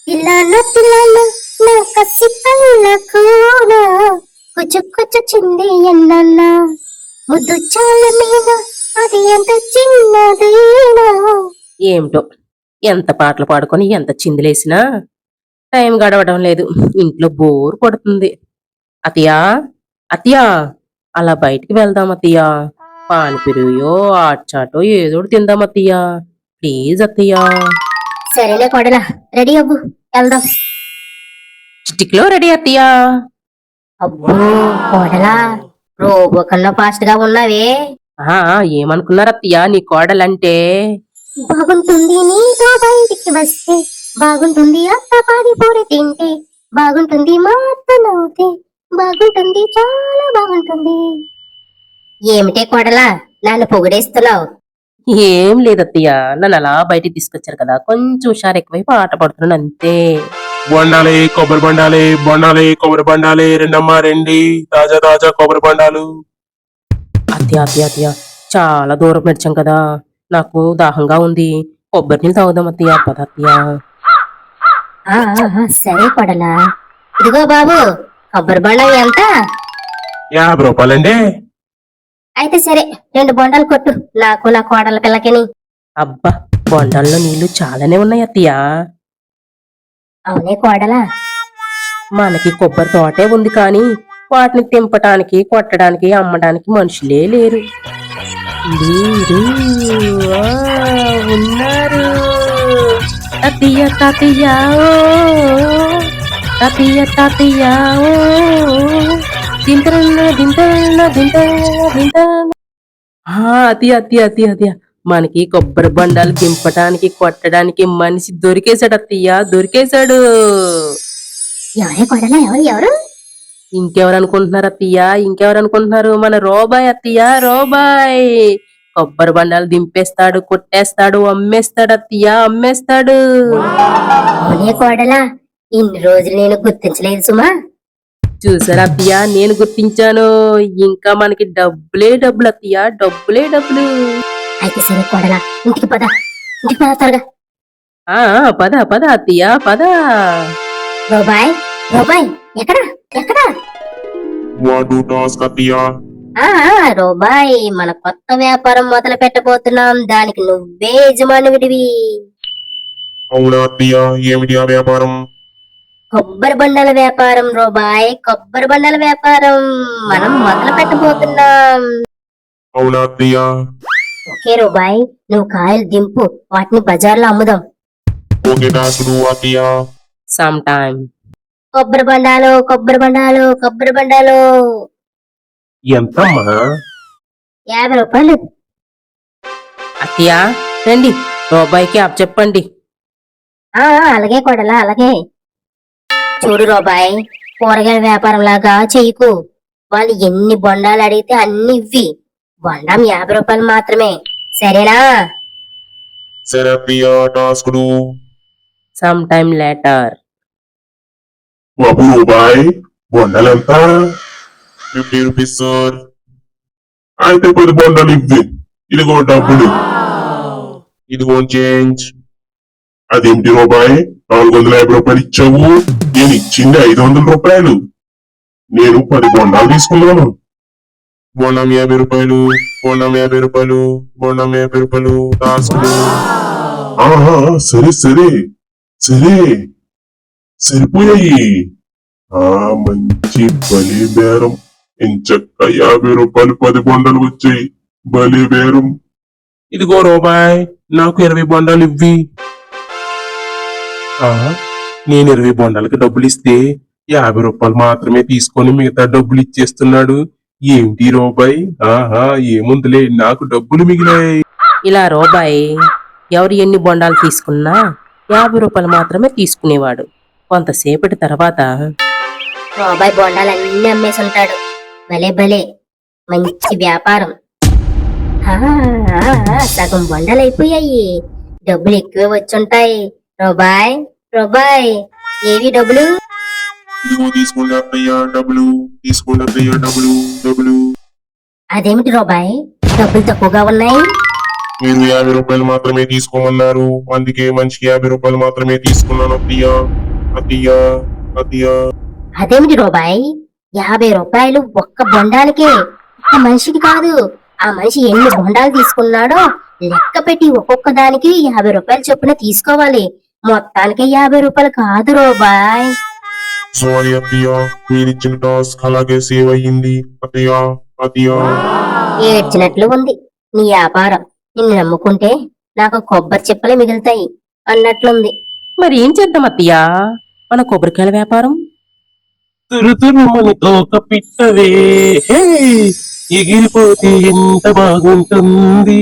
పిల్లలు పిల్లలు నా కసి పల్ల కూన కుచు కుచు చింది ఎన్న ముద్దు చాల మీద అది ఎంత చిన్నదేనా. ఏమిటో ఎంత పాటలు పాడుకొని ఎంత చిందులేసినా టైం గడవడం లేదు. ఇంట్లో బోర్ కొడుతుంది. అతియా అతియా అలా బయటికి వెళ్దాం అతియా. పానిపురియో ఆట్చాటో ఏదో ఒకటి తిందాం అతియా. ప్లీజ్ అతియా. సరేలే కొడలా, రెడీ అవ్వు, వెళ్దాం. చిటిక్లో రెడీ అతియా. అబ్బో కోడలా, రోబో కన్నా ఫాస్ట్ గా ఉన్నావే. ఏమనుకున్నారు అత్తయ్యా నీ కోడలంటే? బాగుంటుంది నీతో బయటికి వస్తే, బాగుంటుంది అత్త పానీపూరి తింటే, బాగుంటుంది మా అత్త నవ్వుతే, బాగుంటుంది చాలా బాగుంటుంది. ఏమిటే కొడలా నన్ను పొగిడేస్తున్నావు? ఏం లేదత్తయ్యా, నన్ను అలా బయటికి తీసుకొచ్చారు కదా, కొంచెం హుషారు ఎక్కువై పాట పడుతున్నాను అంతే. బొండాలి కొబ్బరి బండాలి, బొండాలి కొబ్బరి బండాలి, రెండమ్మా రెండి తాజా తాజా కొబ్బరి బండాలు. అత్తయ్య చాలా దూరం నడిచాం కదా, నాకు దాహంగా ఉంది. కొబ్బరి నీళ్ళు తాగుదాం అత్తయ్య. పద అత్తయ్య. సరే కొడలా, ఇదిగో బాబు కొబ్బరి బండాలు ఎంత? 50 రూపాయలండి. అయితే సరే 2 బొండాలు కొట్టు, నాకు నా కోడల పిల్లకిని. అబ్బా, బొండాల్లో నీళ్లు చాలానే ఉన్నాయి అత్తయ్య. అవునే కోడలా, మనకి కొబ్బరి తోటే ఉంది కానీ వాటిని తెంపటానికి కొట్టడానికి అమ్మడానికి మనుషులే లేరు. ఉన్నారు. తాతయ్య తాతయ్య తాతయ్య తాతయ్య దింతరన్న దింతరన్న దింతరన్న దింతరన్న. అతి మనకి కొబ్బరి బండాలు దింపటానికి కొట్టడానికి మనిషి దొరికేశాడు అత్తయ్య, దొరికేశాడు. ఎవరే కొడలా, ఎవరు? ఇంకెవరు అనుకుంటున్నారు అత్తయ్య? ఇంకెవరు అనుకుంటున్నారు? మన రోబాయ్ అత్తయ్య, రోబాయ్. కొబ్బరి బండాలు దింపేస్తాడు, కొట్టేస్తాడు, అమ్మేస్తాడు అత్తయ్య, అమ్మేస్తాడు. అవునే కోడలా, ఇన్ని రోజులు నేను గుర్తించలేదు సుమా. చూసారా అత్తయ్య, నేను గుర్తించాను. ఇంకా మనకి డబ్బులే డబ్బులు అత్తయ్య, డబ్బులే డబ్బులు. అయితే సరే కోడలా, ఇంటికి పద, ఇంటికి పద త్వరగా. పద పద అత్తయ్య పద. రోబాయ్, రోబాయ్ ఎక్కడ ఎక్కడ? వాడు టాస్క్ అత్తయ్య. రోబాయ్, మన కొత్త వ్యాపారం మొదలు పెట్టబోతున్నాం, దానికి నువ్వే యజమానివిడివి. అవునా అత్తయ్య, ఏమిటి ఆ వ్యాపారం? కొబ్బరి బండల వ్యాపారం రోబాయ్, కొబ్బరి బండల వ్యాపారం మనం మొదలు పెట్టబోతున్నాం. అవునా అత్తయ్య. ఓకే రోబాయ్, నువ్వు కాయలు దింపు, వాటిని బజార్లో అమ్ముదాం. ఓకే టాస్క్ అత్తయ్య. Some time. కొబ్బరి బండాలు, కొబ్బరి బండాలు, కొబ్బరి బండాలు. ఎంతమ్మా? 50 రూపాయలు. అత్తయ్య రండి, రోబాయికి అప్ చెప్పండి. అలాగే కొడలా, అలాగే. చూడు రోబాయ్, కూరగాయల వ్యాపారం లాగా చెయ్యకు. వాళ్ళు ఎన్ని బొండాలు అడిగితే అన్ని ఇవ్వి. బొండం 50 రూపాయలు మాత్రమే, సరేనా? సరే అత్తయ్య, టాస్క్. Some time later. బాబు రూపాయి బొండాలు ఎంత? 50 రూపీస్ సార్. అయితే 10 బొండాలు ఇవ్వి. ఇదిగో డబ్బులు, ఇదిగో చేంజ్. అదేమిటి రూపాయి, 450 రూపాయలు ఇచ్చావు, నేను ఇచ్చింది 500 రూపాయలు. నేను 10 బొండాలు తీసుకున్నాను. బొండం 50 రూపాయలు, బొండం 50 రూపాయలు, బొండం 50 రూపాయలు. టాస్క్. సరే సరే సరే, సరిపోయాయి. మంచి బలి బేరం. ఇంచక్క 50 రూపాయలు 10 బొండాలు వచ్చాయి. బలి బేరం. ఇదిగో రూపాయి, నాకు 20 బొండాలు ఇవ్వి. నేను 20 బొండాలకి డబ్బులు ఇస్తే 50 రూపాయలు మాత్రమే తీసుకొని మిగతా డబ్బులు ఇచ్చేస్తున్నాడు. ఏమిటి రూపాయి? ఏముందిలే, నాకు డబ్బులు మిగిలాయి. ఇలా రోబాయ్ ఎవరు ఎన్ని బొండాలు తీసుకున్నా 50 రూపాయలు మాత్రమే తీసుకునేవాడు. కొంతసేపటి తర్వాత రోబాయ్ బొండాలన్నీ అమ్మేసి ఉంటాడు. భలే భలే, మంచి వ్యాపారం. సగం బొండాలు అయిపోయాయి, డబ్బులు ఎక్కువే వచ్చుంటాయి. రోబాయ్, రోబాయ్ ఏవి డబ్బులు? తీసుకోండి అత్తయ్య డబ్బులు, తీసుకోండి అత్తయ్య డబ్బులు. అదేమిటి రోబాయ్, డబ్బులు తక్కువగా ఉన్నాయి? మీరు 50 రూపాయలు మాత్రమే తీసుకోమన్నారు, అందుకే మనిషికి 50 రూపాయలు మాత్రమే తీసుకున్నాను అత్తయ్య. అత్తయ్య, అత్తయ్య. అదేమిటి రూపాయి 50 రూపాయలు ఒక్క బొండానికే, ఒక్క మనిషికి కాదు. ఆ మనిషి ఎన్ని బొండాలు తీసుకున్నాడో లెక్క పెట్టి ఒక్కొక్క దానికి 50 రూపాయలు చొప్పున తీసుకోవాలి. మొత్తానికి 50 రూపాయలు కాదు రూపాయి. సారీ అత్తయ్య, మీరిచ్చిన టాస్క్ అలాగే సేవ్ అయ్యింది అత్తయ్య. అత్తయ్య. ఏడ్చినట్లు ఉంది నీ వ్యాపారం. నిన్ను నమ్ముకుంటే నాకు కొబ్బరి చిప్పలే మిగులుతాయి అన్నట్లుంది. మరి ఏం చేద్దాం అత్తయ్య మన కొబ్బరికాయల వ్యాపారం? తురుతురుమని తోక పిట్టవే, హే! ఎగిరిపోతే ఎంత బాగుంటుంది,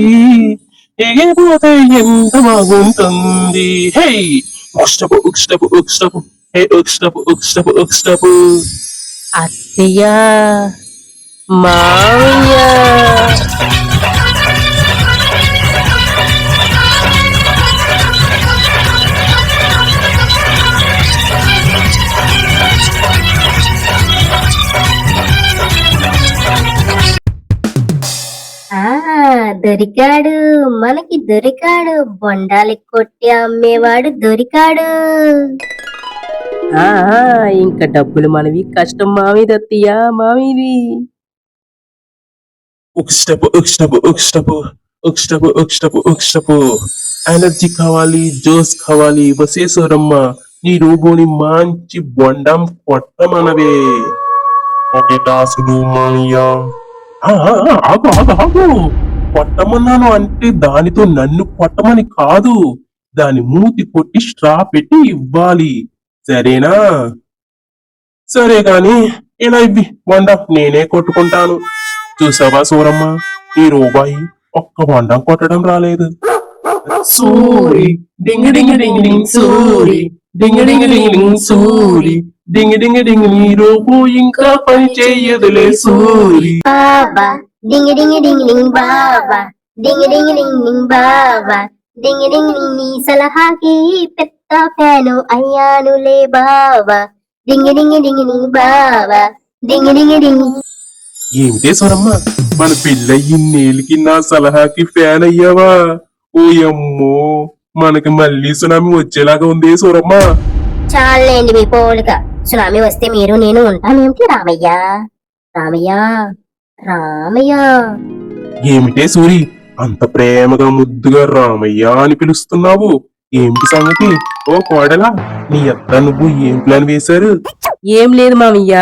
ఎగిరిపోతే ఎంత బాగుంటుంది. హే! ఉక్స్టపు ఉక్స్టపు ఉక్స్టపు, హే ఉక్స్టపు ఉక్స్టపు ఉక్స్టపు. అత్తయ్య, మావయ్య. ఆ దొరికాడు, మనకి దొరికాడు, బొండాలి కొట్టి అమ్మేవాడు దొరికాడు. ఆ ఇంకా డబ్బులు మనవి, కష్టం మామిది అత్తయ్య, మామిది. ఉక్స్టపు ఉక్స్టపు ఉక్స్టపు, ఉక్స్టపు ఉక్స్టపు ఉక్స్టపు. ఎనర్జీ కావాలి, జోస్ కావాలి, వసేశ్వరమ్మ నీ రోబోని మంచి బొండం కొట్టమనవే. ఓకే దాసుడు మామయ్య. ఆగు ఆగు ఆగు, కొట్టమన్నాను అంటే దానితో నన్ను కొట్టమని కాదు, దాని మూతి కొట్టి స్ట్రా పెట్టి ఇవ్వాలి, సరేనా? సరే గాని ఇలా ఇవ్వి బొండం, నేనే కొట్టుకుంటాను. చూసావా సూరమ్మ, ఈ రూపాయి ఒక్క బొండం కొట్టడం రాలేదు. సూరి డింగ్ డింగ్ డింగ్ డింగ్ సూరి, డింగ్ డింగ్ డింగ్ డింగ్ సూరి, డింగ్ డింగ్ డింగ్ నీ రోబో ఇంకా పని చెయ్యదులే సూరి. బాబా డింగ్ డింగ్ డింగ్ డింగ్ బాబా, డింగ్ డింగ్ డింగ్ డింగ్ బాబా, డింగ్ డింగ్ డింగ్ నీ సలహాకి పెద్ద ఫ్యాను అయ్యానులే బాబా, డింగ్ డింగ్ డింగ్ డింగ్ బాబా, డింగ్ డింగ్ డింగ్. ఏమిటే సూరమ్మ, మన పిల్లయ్యిన్నేళ్ళకి నా సలహాకి ఫ్యాన్ అయ్యావా? ఓయమ్మో, మనకి మళ్ళీ సునామీ వచ్చేలాగా ఉంది సూరమ్మ. చాలండి మీ పోలిక. సునామీ వస్తే మీరు నేను ఉంటామేమిటి రామయ్య? రామయ్య, రామయ్య. ఏమిటే సూరి, అంత ప్రేమగా ముద్దుగా రామయ్య అని పిలుస్తున్నావు? ఏమిటి సంగతి? ఓ కోడలా, నీ అత్త నువ్వు ఏం ప్లాన్ వేశారు? ఏం లేదు మామయ్య,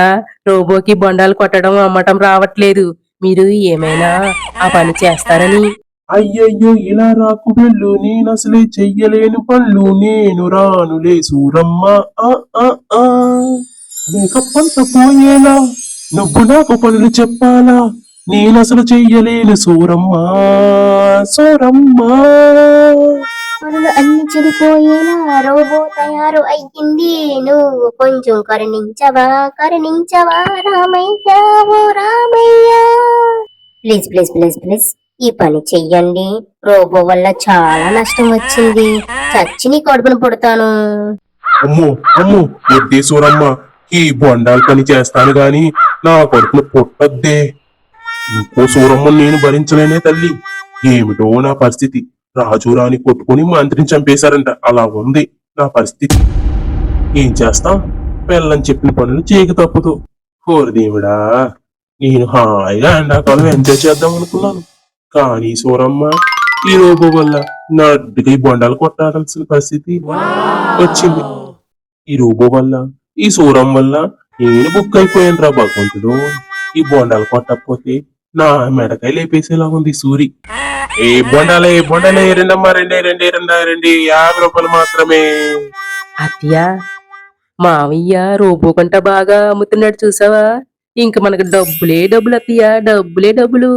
రోబోకి బొండాలు కొట్టడం అమ్మటం రావట్లేదు, మీరు ఏమైనా ఆ పని చేస్తారని. అయ్యయ్యో, ఇలా రాకు వెళ్ళు, నేను అసలే చెయ్యలేని పనులు, నేను రానులే సూరమ్మ. ఆ ఆ ఆ మేకప్పంత పోయేలా నువ్వు నాకు పనులు చెప్పాలా? నేనసలు చెయ్యలేను సూరమ్మ, సూరమ్మ. పనులు అన్ని చెడిపోయేలా రోబో తయారు అయ్యింది. నువ్వు కొంచెం కరుణించవా, కరుణించవా రామయ్య, ఓ Ramayya. Please please please please ఈ పని చెయ్యండి. రోబో వల్ల చాలా నష్టం వచ్చింది. చచ్చి నీ కడుపును పుడతాను. అమ్మో అమ్మో, వద్దే సూరమ్మ, ఈ బొండాల పని చేస్తాను గాని నా కడుపును పుట్టద్దే. ఇంకో సూరమ్మ నేను భరించలేనే తల్లి. ఏమిటో నా పరిస్థితి, రాజు రాని కొట్టుకుని మంత్రిని చంపేశారంట, అలా ఉంది నా పరిస్థితి. ఏం చేస్తాం, పిల్లని చెప్పిన పనులు చేయక తప్పదు. ఓరి దేవుడా, నేను హాయిగా ఎండాకాలం ఎంజాయ్ చేద్దాం అనుకున్నాను, కానీ సూరమ్మ ఈ రోబో వల్ల నా అడ్డుగా ఈ బొండాలు కొట్టాల్సిన పరిస్థితి వచ్చింది. ఈ రోబో వల్ల, ఈ సూరం వల్ల నేను బుక్ అయిపోయాను రా భగవంతుడు. ఈ బొండాలు కొట్టకపోతే నా మెడకాయ లేపేసేలా ఉంది సూరి. ఏ బొండాలే బొండాలే, రెండమ్మా, రెండే రెండే రెండా రెండి, 50 రూపాయలు మాత్రమే. అత్తయ్య, మావయ్య రోబో కంట బాగా అమ్ముతున్నాడు చూసావా? ఇంక మనకు డబ్బులే డబ్బులు అత్తయ్య, డబ్బులే డబ్బులు.